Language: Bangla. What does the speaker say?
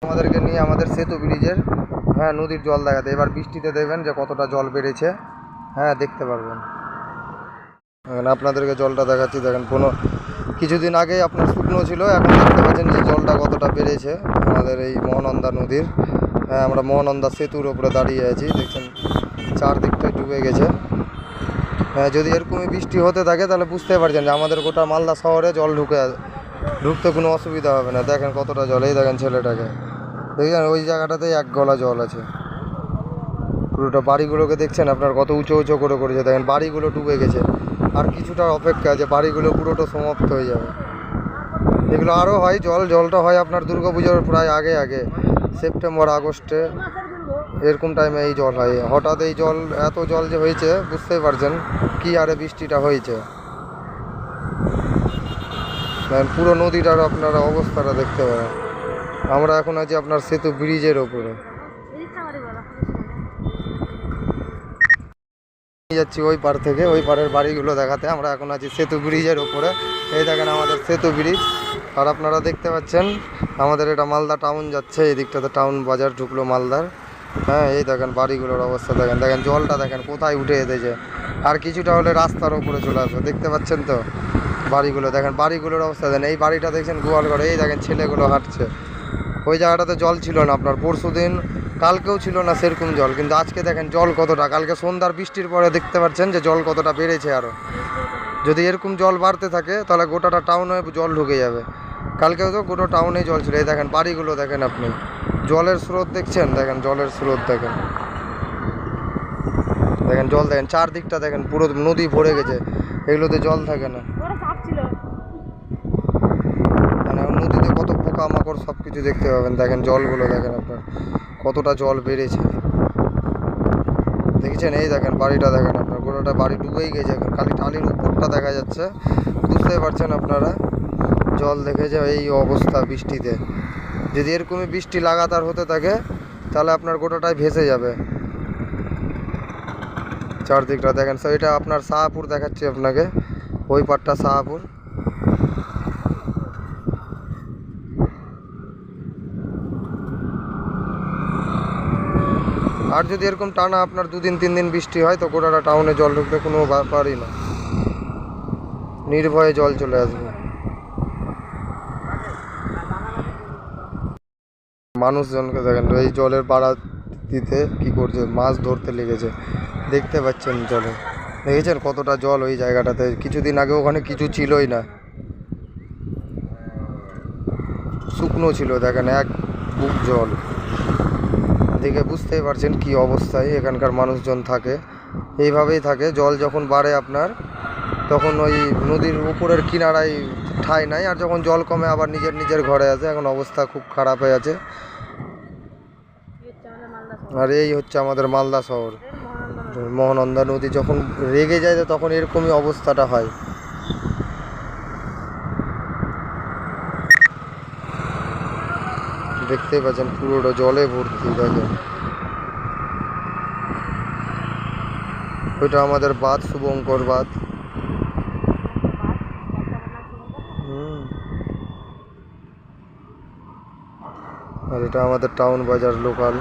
আমাদেরকে নিয়ে আমাদের সেতু ব্রিজের নদীর জল দেখাতে। এবার বৃষ্টিতে দেখবেন যে কতটা জল বেড়েছে, দেখতে পারবেন। আপনাদেরকে জলটা দেখাচ্ছি, দেখেন কোনো কিছুদিন আগে আপনার শুকনো ছিল, এখন দেখতে পাচ্ছেন যে জলটা কতটা বেড়েছে আমাদের এই মহানন্দা নদীর। আমরা মহানন্দা সেতুর ওপরে দাঁড়িয়ে আছি, দেখছেন চারদিকটাই ডুবে গেছে। যদি এরকমই বৃষ্টি হতে থাকে তাহলে বুঝতে পারছেন যে আমাদের গোটা মালদা শহরে জল ঢুকতে কোনো অসুবিধা হবে না। দেখেন কতটা জল, এই দেখেন ছেলেটাকে, দেখছেন ওই জায়গাটাতেই এক গলা জল আছে। পুরোটা বাড়িগুলোকে দেখছেন আপনার কত উঁচু উঁচু করে করেছে, দেখেন বাড়িগুলো ডুবে গেছে। আর কিছুটা অপেক্ষা আছে, বাড়িগুলো পুরোটা সমাপ্ত হয়ে যাবে। এগুলো আরও হয়, জলটা হয় আপনার দুর্গাপুজোর প্রায় আগে সেপ্টেম্বর আগস্টে এরকম টাইমে এই জল হয়। হঠাৎ এই এত জল যে হয়েছে বুঝতেই পারছেন কি আরে বৃষ্টিটা হয়েছে। পুরো নদীটার আপনারা অবস্থাটা দেখতে পারেন। আমরা এখন আছি আপনার সেতু ব্রিজের ওপরে, যাচ্ছি ওই পার থেকে ওই পারের বাড়িগুলো দেখাতে। আমরা এখন আছি সেতু ব্রিজের ওপরে, এই দেখেন আমাদের সেতু ব্রিজ। আর আপনারা দেখতে পাচ্ছেন আমাদের এটা মালদা টাউন যাচ্ছে, এই দিকটাতে টাউন বাজার ঢুকলো মালদার। এই দেখেন বাড়িগুলোর অবস্থা দেখেন, দেখেন জলটা দেখেন কোথায় উঠে এসেছে। আর কিছুটা হলে রাস্তার ওপরে চলে আসবে, দেখতে পাচ্ছেন তো বাড়িগুলো। দেখেন বাড়িগুলোর অবস্থা দেখেন, এই বাড়িটা দেখছেন গোয়াল ঘরে, এই দেখেন ছেলেগুলো হাঁটছে। ওই জায়গাটাতে জল ছিল না আপনার পরশু দিন, কালকেও ছিল না সেরকম জল, কিন্তু আজকে দেখেন জল কতটা। কালকে সন্ধ্যার বৃষ্টির পরে দেখতে পাচ্ছেন যে জল কতটা বেড়েছে। আরও যদি এরকম জল বাড়তে থাকে তাহলে গোটাটা টাউনে জল ঢুকে যাবে। কালকেও তো গোটা টাউনে জল ছিল। এই দেখেন বাড়িগুলো দেখেন, আপনি জলের স্রোত দেখছেন, দেখেন জলের স্রোত দেখেন, দেখেন জল দেখেন চারদিকটা দেখেন পুরো নদী ভরে গেছে। এগুলোতে জল থাকে না, মানে নদীতে কত পোকামাকড় সব কিছু দেখতে পাবেন। দেখেন জলগুলো দেখেন আপনার কতটা জল বেড়েছে, দেখেছেন। এই দেখেন বাড়িটা দেখেন আপনার, গোটাটা বাড়ি ডুবেই গেছে। এখন খালি টালির উপরটা দেখা যাচ্ছে, বুঝতে পারছেন আপনারা জল দেখেছে এই অবস্থা বৃষ্টিতে। যদি এরকমই বৃষ্টি লাগাতার হতে থাকে তাহলে আপনার গোটাটাই ভেসে যাবে। চারদিকটা দেখেন, এটা আপনার শাহপুর দেখাচ্ছি আপনাকে, ওই পাটটা শাহপুর। আর যদি এরকম টানা আপনার 2-3 দিন বৃষ্টি হয় তো গোটাটা টাউনে জল ঢুকতে কোনো ব্যাপারই না, নির্ভয়ে জল চলে আসবে। মানুষজনকে দেখেন এই জলের বাড়া দিতে কি করছে, মাছ ধরতে লেগেছে, দেখতে পাচ্ছেন জলে, দেখেছেন কতটা জল ওই জায়গাটাতে। কিছুদিন আগে ওখানে কিছু ছিলই না, শুকনো ছিল, দেখেন এক বুক জল। দেখে বুঝতেই পারছেন কি অবস্থায় এখানকার মানুষজন থাকে, এইভাবেই থাকে। জল যখন বাড়ে আপনার তখন ওই নদীর উপরের কিনারায় ঠাঁই নাই, আর যখন জল কমে আবার নিজের ঘরে আসে। এখন অবস্থা খুব খারাপ হয়ে আছে। আর এই হচ্ছে আমাদের মালদা শহর। মহানন্দা নদী যখন রেগে যায় তখন এরকমই অবস্থাটা হয়। দেখতেই পাচ্ছেন পুরোটা জলে ভর্তি। দেখেন ওইটা আমাদের বাঁধ, শুভঙ্কর বাঁধ। আর এটা আমাদের টাউন বাজার লোকাল।